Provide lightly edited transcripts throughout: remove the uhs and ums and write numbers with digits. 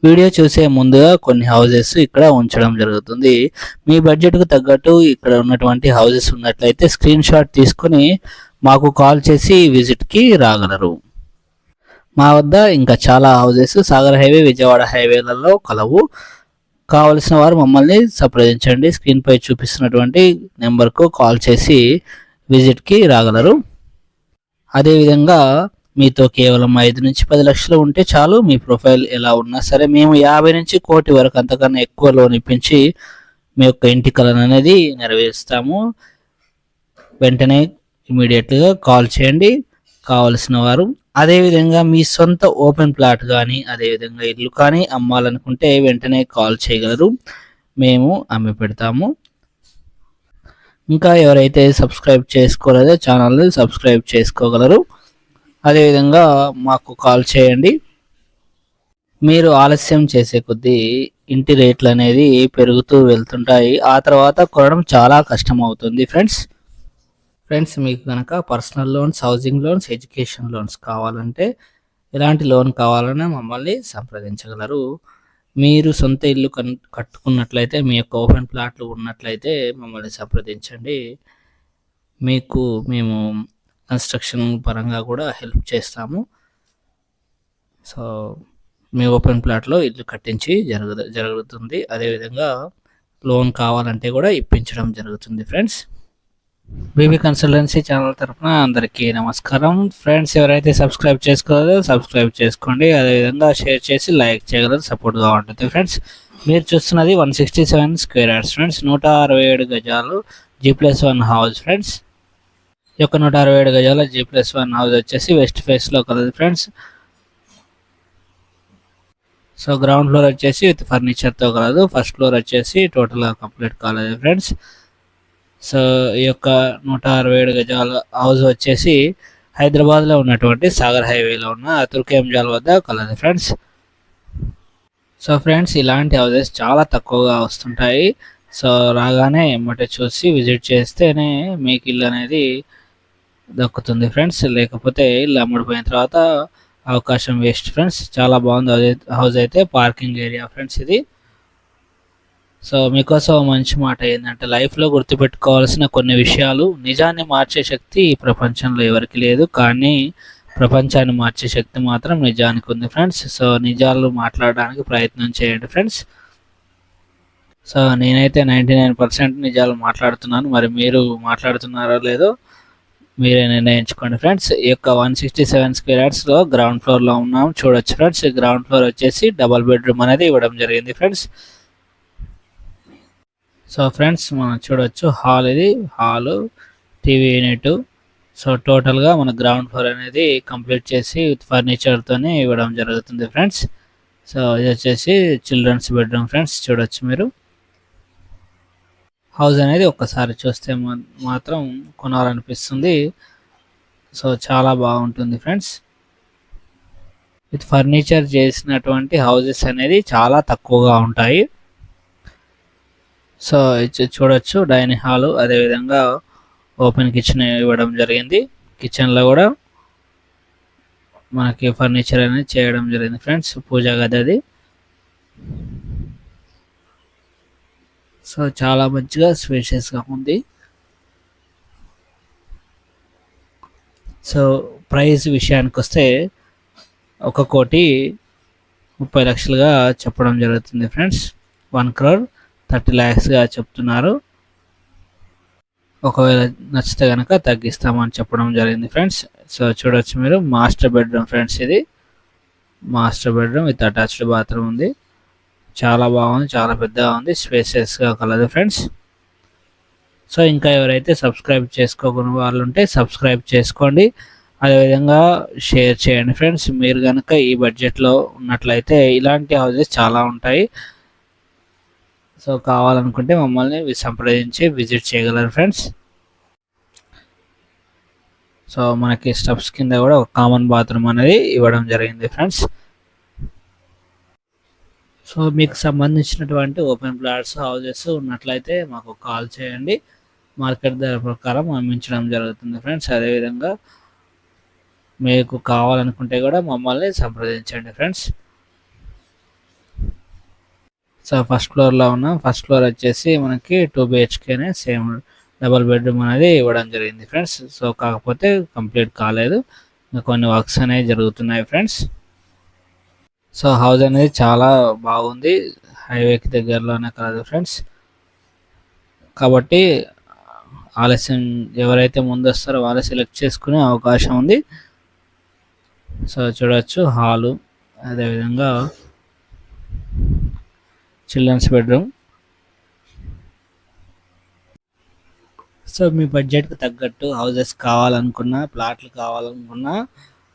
Video చూసే ముందుగా కొన్ని హౌసెస్ ఇక్కడ ఉంచడం జరుగుతుంది. మీ బడ్జెట్కు తగ్గట్టు ఇక్కడ ఉన్నటువంటి హౌసెస్ ఉన్నట్లయితే స్క్రీన్ షాట్ తీసుకొని మాకు కాల్ చేసి విజిట్కి రాగలరు. మా వద్ద ఇంకా చాలా హౌసెస్ సాగర్ హైవే, విజయవాడ హైవేలలో కలవు. కావలసిన వారు మమ్మల్ని సంప్రదించండి. స్క్రీన్పై చూపిస్తున్నటువంటి నెంబర్కు కాల్ చేసి విజిట్కి రాగలరు. అదేవిధంగా మీతో కేవలం 5 నుంచి 10 లక్షలు ఉంటే చాలు. మీ ప్రొఫైల్ ఎలా ఉన్నా సరే మేము 50 నుంచి 1 కోటి వరకు అంతకన్నా ఎక్కువ లోన్ ఇప్పించి మీ యొక్క ఇంటి కలను అనేది నెరవేరుస్తాము. వెంటనే ఇమీడియట్గా కాల్ చేయండి కావలసిన వారు. అదేవిధంగా మీ సొంత ఓపెన్ ప్లాట్ కానీ అదేవిధంగా ఇల్లు కానీ అమ్మాలనుకుంటే వెంటనే కాల్ చేయగలరు. మేము అమ్మి పెడతాము. ఇంకా ఎవరైతే సబ్స్క్రైబ్ చేసుకోలేదో ఛానల్ని సబ్స్క్రైబ్ చేసుకోగలరు. అదేవిధంగా మాకు కాల్ చేయండి. మీరు ఆలస్యం చేసే కొద్దీ ఇంటి రేట్లు అనేది పెరుగుతూ వెళ్తుంటాయి. ఆ తర్వాత కొనడం చాలా కష్టం అవుతుంది ఫ్రెండ్స్ మీకు కనుక personal loans, housing loans, education loans కావాలంటే ఎలాంటి లోన్ కావాలన్నా మమ్మల్ని సంప్రదించగలరు. మీరు సొంత ఇల్లు కట్టుకున్నట్లయితే మీ యొక్క ఓపెన్ ప్లాట్లు ఉన్నట్లయితే మమ్మల్ని సంప్రదించండి. మీకు మేము కన్స్ట్రక్షన్ పరంగా కూడా హెల్ప్ చేస్తాము. సో మీ ఓపెన్ ప్లాట్లో ఇల్లు కట్టించి జరుగుతుంది. అదేవిధంగా లోన్ కావాలంటే కూడా ఇప్పించడం జరుగుతుంది. ఫ్రెండ్స్, బీబీ కన్సల్టెన్సీ ఛానల్ తరఫున అందరికీ నమస్కారం. ఫ్రెండ్స్, ఎవరైతే సబ్స్క్రైబ్ చేసుకోలేదో సబ్స్క్రైబ్ చేసుకోండి. అదేవిధంగా షేర్ చేసి లైక్ చేయగలరు, సపోర్ట్గా ఉంటుంది. ఫ్రెండ్స్, మీరు చూస్తున్నది 167 స్క్వేర్ యార్డ్స్ ఫ్రెండ్స్, 167 గజాలు G+1 హౌస్ ఫ్రెండ్స్. ఈ యొక్క 167 గజాల G+1 హౌస్ వచ్చేసి వెస్ట్ ఫేస్లో కలదు ఫ్రెండ్స్. సో గ్రౌండ్ ఫ్లోర్ వచ్చేసి విత్ ఫర్నిచర్తో కలదు. ఫస్ట్ ఫ్లోర్ వచ్చేసి టోటల్గా కంప్లీట్ కాలేదు ఫ్రెండ్స్. సో ఈ యొక్క 167 గజాల హౌస్ వచ్చేసి హైదరాబాద్లో ఉన్నటువంటి సాగర్ హైవేలో ఉన్న తుర్కేంజాల్ వద్ద కలదు ఫ్రెండ్స్. సో ఫ్రెండ్స్, ఇలాంటి హౌసెస్ చాలా తక్కువగా వస్తుంటాయి. సో రాగానే ఎమ్మటే చూసి విజిట్ చేస్తేనే మీకు ఇల్లు అనేది దక్కుతుంది ఫ్రెండ్స్. లేకపోతే ఇల్లు అమ్ముడిపోయిన తర్వాత అవకాశం వేస్ట్ ఫ్రెండ్స్. చాలా బాగుంది హౌస్ అయితే, పార్కింగ్ ఏరియా ఫ్రెండ్స్ ఇది. సో మీకోసం మంచి మాట ఏంటంటే, లైఫ్లో గుర్తుపెట్టుకోవాల్సిన కొన్ని విషయాలు: నిజాన్ని మార్చే శక్తి ఈ ప్రపంచంలో ఎవరికి లేదు, కానీ ప్రపంచాన్ని మార్చే శక్తి మాత్రం నిజానికి ఉంది ఫ్రెండ్స్. సో నిజాలు మాట్లాడడానికి ప్రయత్నం చేయండి ఫ్రెండ్స్. సో నేనైతే 99% నిజాలు మాట్లాడుతున్నాను. మరి మీరు మాట్లాడుతున్నారో లేదో మీరే నిర్ణయించుకోండి ఫ్రెండ్స్. ఈ యొక్క 167 స్క్వేర్ యార్డ్స్లో గ్రౌండ్ ఫ్లోర్లో ఉన్నాం, చూడొచ్చు ఫ్రెండ్స్. గ్రౌండ్ ఫ్లోర్ వచ్చేసి డబల్ బెడ్రూమ్ అనేది ఇవ్వడం జరిగింది ఫ్రెండ్స్. సో ఫ్రెండ్స్, మనం చూడొచ్చు హాల్, ఇది హాలు, టీవీ యూనిట్. సో టోటల్గా మన గ్రౌండ్ ఫ్లోర్ అనేది కంప్లీట్ చేసి విత్ ఫర్నిచర్తోనే ఇవ్వడం జరుగుతుంది ఫ్రెండ్స్. సో ఇది వచ్చేసి చిల్డ్రన్స్ బెడ్రూమ్ ఫ్రెండ్స్, చూడొచ్చు మీరు. హౌస్ అనేది ఒక్కసారి చూస్తే మాత్రం కొనాలనిపిస్తుంది. సో చాలా బాగుంటుంది ఫ్రెండ్స్. విత్ ఫర్నిచర్ చేసినటువంటి హౌసెస్ అనేది చాలా తక్కువగా ఉంటాయి. సో చూడొచ్చు డైనింగ్ హాలు, అదేవిధంగా ఓపెన్ కిచెన్ ఇవ్వడం జరిగింది. కిచెన్లో కూడా మనకి ఫర్నిచర్ అనేది చేయడం జరిగింది ఫ్రెండ్స్. పూజా గది అది. సో చాలా మంచిగా స్పేషియస్గా ఉంది. సో ప్రైస్ విషయానికి వస్తే 1,30,30,00,000గా చెప్పడం జరుగుతుంది ఫ్రెండ్స్. 1,30,30 lakhsగా చెప్తున్నారు. ఒకవేళ నచ్చితే కనుక తగ్గిస్తామని చెప్పడం జరిగింది ఫ్రెండ్స్. సో చూడొచ్చు మీరు, మాస్టర్ బెడ్రూమ్ ఫ్రెండ్స్ ఇది. Master bedroom with attached bathroom ఉంది. చాలా బాగుంది, చాలా పెద్దగా ఉంది, స్పేసెస్గా కలదు ఫ్రెండ్స్. సో ఇంకా ఎవరైతే సబ్స్క్రైబ్ చేసుకోకుండా వాళ్ళు ఉంటే సబ్స్క్రైబ్ చేసుకోండి. అదేవిధంగా షేర్ చేయండి ఫ్రెండ్స్. మీరు కనుక ఈ బడ్జెట్లో ఉన్నట్లయితే ఇలాంటి హౌసెస్ చాలా ఉంటాయి. సో కావాలనుకుంటే మమ్మల్ని సంప్రదించి విజిట్ చేయగలరు ఫ్రెండ్స్. సో మనకి స్టెప్స్ కింద కూడా ఒక కామన్ బాత్రూమ్ అనేది ఇవ్వడం జరిగింది ఫ్రెండ్స్. సో మీకు సంబంధించినటువంటి ఓపెన్ ప్లాట్స్, హౌసెస్ ఉన్నట్లయితే మాకు కాల్ చేయండి. మార్కెట్ ధర ప్రకారం అమ్మించడం జరుగుతుంది ఫ్రెండ్స్. అదేవిధంగా మీకు కావాలనుకుంటే కూడా మమ్మల్ని సంప్రదించండి ఫ్రెండ్స్. సో ఫస్ట్ ఫ్లోర్లో ఉన్నాం. ఫస్ట్ ఫ్లోర్ వచ్చేసి మనకి 2 బిహెచ్కేనే సేమ్ డబల్ బెడ్రూమ్ అనేది ఇవ్వడం జరిగింది ఫ్రెండ్స్. సో కాకపోతే కంప్లీట్ కాలేదు, ఇంకా కొన్ని వర్క్స్ అనేవి జరుగుతున్నాయి ఫ్రెండ్స్. సో హౌస్ అనేది చాలా బాగుంది, హైవేకి దగ్గరలోనే కలదు ఫ్రెండ్స్. కాబట్టి ఆలస్యం ఎవరైతే ముందు వస్తారో వాళ్ళే సెలెక్ట్ చేసుకునే అవకాశం ఉంది. సో చూడవచ్చు హాలు, అదేవిధంగా చిల్డ్రన్స్ బెడ్రూమ్. సో మీ బడ్జెట్కి తగ్గట్టు హౌజెస్ కావాలనుకున్నా, ప్లాట్లు కావాలనుకున్నా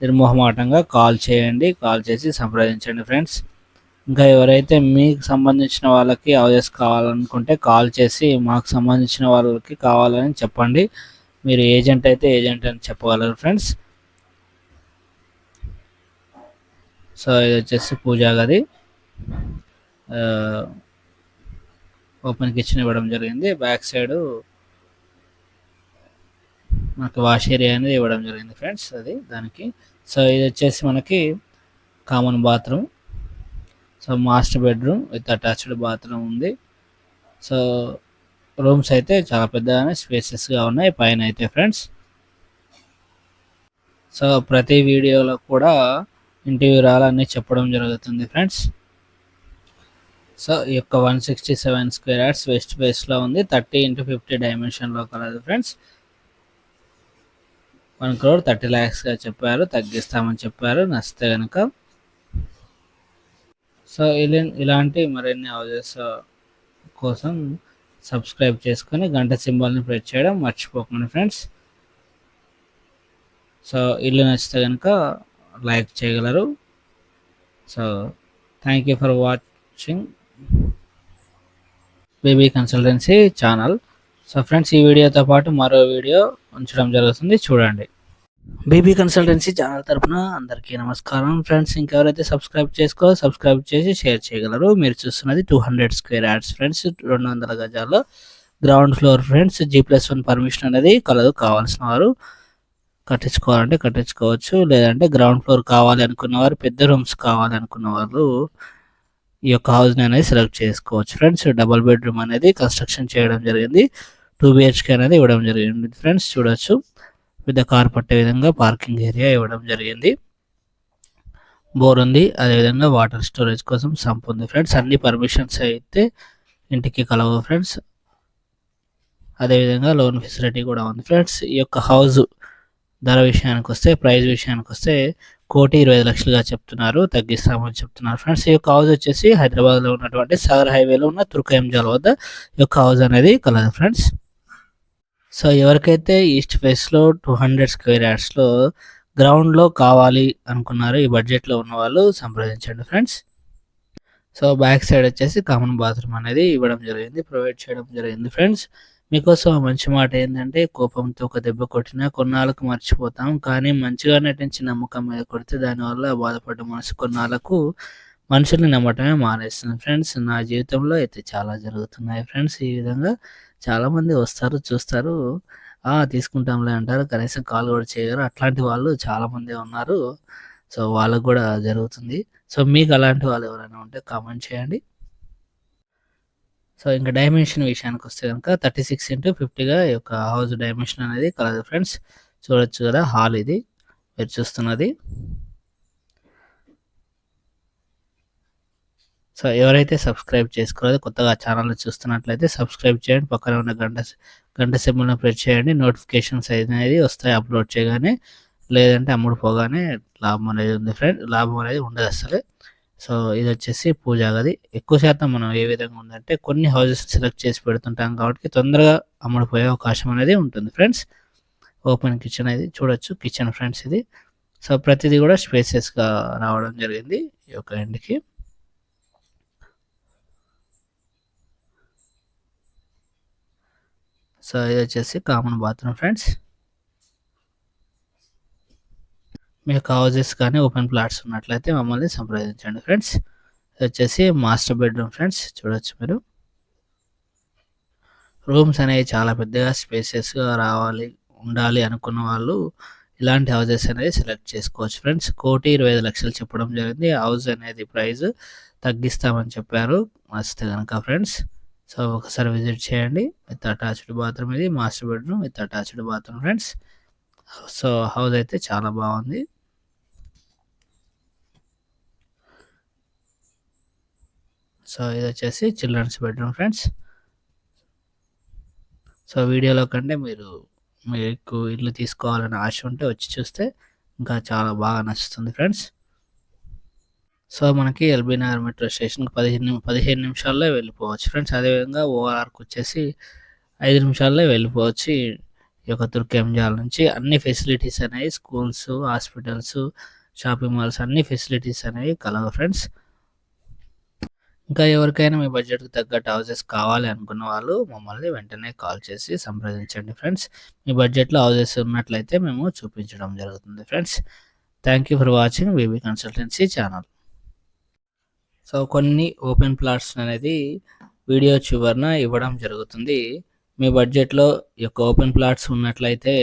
నిర్మోహమాటంగా కాల్ చేయండి, కాల్ చేసి సంప్రదించండి ఫ్రెండ్స్. ఇంకా ఎవరైతే మీకు సంబంధించిన వాళ్ళకి హౌజెస్ కావాలనుకుంటే కాల్ చేసి మాకు సంబంధించిన వాళ్ళకి కావాలని చెప్పండి. మీరు ఏజెంట్ అయితే ఏజెంట్ అని చెప్పగలరు ఫ్రెండ్స్. సో ఇది వచ్చేసి పూజా గది, ఓపెన్ కిచెన్ ఇవ్వడం జరిగింది. బ్యాక్ సైడ్ మనకి వాష్ ఏరియా అనేది ఇవ్వడం జరిగింది ఫ్రెండ్స్ అది దానికి. సో ఇది వచ్చేసి మనకి common bathroom. So master bedroom with attached bathroom ఉంది. సో రూమ్స్ అయితే చాలా పెద్దగానే స్పేసెస్గా ఉన్నాయి పైన అయితే ఫ్రెండ్స్. సో ప్రతి వీడియోలో కూడా ఇంటి వివరాలన్నీ చెప్పడం జరుగుతుంది ఫ్రెండ్స్. సో ఈ యొక్క 167 స్క్వేర్ యార్డ్స్ వెస్ట్ ఫేస్లో ఉంది, 30x50 డైమెన్షన్లో కలదు ఫ్రెండ్స్. 1,30,00,000గా చెప్పారు, తగ్గిస్తామని చెప్పారు నచ్చితే కనుక. సో ఇలాంటి మరిన్ని హౌజెస్ కోసం సబ్స్క్రైబ్ చేసుకొని గంట సింబల్ని ప్రెస్ చేయడం మర్చిపోకండి ఫ్రెండ్స్. సో ఇల్లు నచ్చితే కనుక లైక్ చేయగలరు. So thank you for watching baby consultancy channel. So friends ఈ వీడియోతో పాటు మరో వీడియో ఉంచడం జరుగుతుంది, చూడండి. బేబీ కన్సల్టెన్సీ ఛానల్ తరపున అందరికీ నమస్కారం ఫ్రెండ్స్. ఇంకెవరైతే సబ్స్క్రైబ్ చేసి షేర్ చేయగలరు. మీరు చూస్తున్నది 200 స్క్వేర్ యార్డ్స్ ఫ్రెండ్స్, 200 గజాల్లో ground floor friends. G+1 permission అనేది కలదు. కావాల్సిన వారు కట్టించుకోవాలంటే కట్టించుకోవచ్చు, లేదంటే గ్రౌండ్ ఫ్లోర్ కావాలి అనుకున్న వారు, పెద్ద రూమ్స్ కావాలి అనుకున్న వాళ్ళు ఈ యొక్క హౌస్ని అనేది సెలెక్ట్ చేసుకోవచ్చు ఫ్రెండ్స్. డబల్ బెడ్రూమ్ అనేది కన్స్ట్రక్షన్ చేయడం జరిగింది. 2 బిహెచ్కే అనేది ఇవ్వడం జరిగింది ఫ్రెండ్స్. చూడొచ్చు పెద్ద కార్ పట్టే విధంగా పార్కింగ్ ఏరియా ఇవ్వడం జరిగింది. బోర్ ఉంది, అదేవిధంగా వాటర్ స్టోరేజ్ కోసం సంప్ ఉంది ఫ్రెండ్స్. అన్ని పర్మిషన్స్ అయితే ఇంటికి కలవు ఫ్రెండ్స్. అదేవిధంగా లోన్ ఫెసిలిటీ కూడా ఉంది ఫ్రెండ్స్. ఈ యొక్క హౌస్ ధర విషయానికి వస్తే, ప్రైస్ విషయానికి వస్తే 1,20,00,000గా చెప్తున్నారు, తగ్గిస్తామని చెప్తున్నారు ఫ్రెండ్స్. ఈ యొక్క హౌస్ వచ్చేసి హైదరాబాద్లో ఉన్నటువంటి సాగర్ హైవేలో ఉన్న తుర్కయంజాల్ వద్ద ఈ యొక్క హౌస్ అనేది కలదు ఫ్రెండ్స్. సో ఎవరికైతే ఈస్ట్ ఫేస్లో 200 స్క్వేర్ యార్డ్స్లో గ్రౌండ్లో కావాలి అనుకున్నారు, ఈ బడ్జెట్లో ఉన్న వాళ్ళు సంప్రదించండి ఫ్రెండ్స్. సో బ్యాక్ సైడ్ వచ్చేసి కామన్ బాత్రూమ్ అనేది ఇవ్వడం జరిగింది, ప్రొవైడ్ చేయడం జరిగింది ఫ్రెండ్స్. మీకోసం మంచి మాట ఏంటంటే, కోపంతో ఒక దెబ్బ కొట్టినా కొన్నాళ్ళకు మర్చిపోతాం, కానీ మంచిగా నటించి నమ్మకం మీద కొడితే దానివల్ల బాధపడ్డ మనసు కొన్నాళ్ళకు మనుషుల్ని నమ్మటమే మానేస్తుంది ఫ్రెండ్స్. నా జీవితంలో అయితే చాలా జరుగుతున్నాయి ఫ్రెండ్స్. ఈ విధంగా చాలామంది వస్తారు, చూస్తారు, తీసుకుంటాంలే అంటారు, కనీసం కాల్ కూడా చేయరు. అట్లాంటి వాళ్ళు చాలామంది ఉన్నారు. సో వాళ్ళకు కూడా జరుగుతుంది. సో మీకు అలాంటి వాళ్ళు ఎవరైనా ఉంటే కామెంట్ చేయండి. సో ఇంకా డైమెన్షన్ విషయానికి వస్తే కనుక 36x50గా ఈ యొక్క హౌస్ డైమెన్షన్ అనేది కలదు ఫ్రెండ్స్. చూడొచ్చు కదా హాల్ ఇది మీరు చూస్తున్నది. సో ఎవరైతే సబ్స్క్రైబ్ చేసుకోలేదో కొత్తగా ఛానల్ని చూస్తున్నట్లయితే సబ్స్క్రైబ్ చేయండి, పక్కన ఉన్న గంట సింబల్ని ప్రెస్ చేయండి. నోటిఫికేషన్స్ అనేది వస్తాయి అప్లోడ్ చేయగానే, లేదంటే అమ్ముడు పోగానే లాభం అనేది ఉంది ఫ్రెండ్, లాభం అనేది ఉండదు అసలే. సో ఇది వచ్చేసి పూజా గది. ఎక్కువ శాతం మనం ఏ విధంగా ఉందంటే కొన్ని హౌజెస్ సెలెక్ట్ చేసి పెడుతుంటాం కాబట్టి తొందరగా అమ్ముడుపోయే అవకాశం అనేది ఉంటుంది ఫ్రెండ్స్. ఓపెన్ కిచెన్ అనేది చూడొచ్చు, కిచెన్ ఫ్రెండ్స్ ఇది. సో ప్రతిదీ కూడా స్పేసెస్గా రావడం జరిగింది ఈ యొక్క ఇంటికి. సో ఇది వచ్చేసి కామన్ బాత్రూమ్ ఫ్రెండ్స్. మీకు హౌజెస్ కానీ ఓపెన్ ప్లాట్స్ ఉన్నట్లయితే మమ్మల్ని సంప్రదించండి ఫ్రెండ్స్. ఇది వచ్చేసి మాస్టర్ బెడ్రూమ్ ఫ్రెండ్స్. చూడొచ్చు మీరు, రూమ్స్ అనేవి చాలా పెద్దగా స్పేసెస్గా ఉండాలి అనుకున్న వాళ్ళు ఇలాంటి హౌజెస్ అనేది సెలెక్ట్ చేసుకోవచ్చు ఫ్రెండ్స్. 1,20,00,000 చెప్పడం జరిగింది. హౌస్ అనేది ప్రైస్ తగ్గిస్తామని చెప్పారు. వస్తే కనుక ఫ్రెండ్స్, సో ఒకసారి విజిట్ చేయండి. విత్ అటాచ్డ్ బాత్రూమ్, ఇది master bedroom with attached bathroom friends. So house అయితే చాలా బాగుంది. సో ఇది వచ్చేసి చిల్డ్రన్స్ బెడ్రూమ్ ఫ్రెండ్స్. సో వీడియోలో కంటే మీకు ఇల్లు తీసుకోవాలని ఆశ ఉంటే వచ్చి చూస్తే ఇంకా చాలా బాగా నచ్చుతుంది ఫ్రెండ్స్. సో మనకి ఎల్బీ నగర్ మెట్రో స్టేషన్కి 15 నిమిషాల్లో వెళ్ళిపోవచ్చు ఫ్రెండ్స్. అదేవిధంగా ఓఆర్ఆర్కి వచ్చేసి 5 నిమిషాల్లో వెళ్ళిపోవచ్చు. ఈ యొక్క తుర్కెంజాల్ నుంచి అన్ని ఫెసిలిటీస్ అనేవి, స్కూల్స్, హాస్పిటల్స్, షాపింగ్ మాల్స్, అన్ని ఫెసిలిటీస్ అనేవి కలవు ఫ్రెండ్స్. ఇంకా ఎవరికైనా మీ బడ్జెట్కి తగ్గట్టు హౌసెస్ కావాలి అనుకున్న వాళ్ళు మమ్మల్ని వెంటనే కాల్ చేసి సంప్రదించండి ఫ్రెండ్స్. మీ బడ్జెట్లో హౌసెస్ ఉన్నట్లయితే మేము చూపించడం జరుగుతుంది friends. Thank you for watching BB consultancy channel. So కొన్ని ఓపెన్ ప్లాట్స్ అనేది వీడియో చివరన ఇవ్వడం జరుగుతుంది. మీ బడ్జెట్లో ఈ యొక్క ఓపెన్ ప్లాట్స్ ఉన్నట్లయితే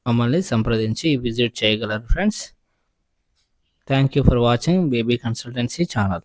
మమ్మల్ని సంప్రదించి విజిట్ చేయగలరు friends. Thank you for watching BB consultancy channel.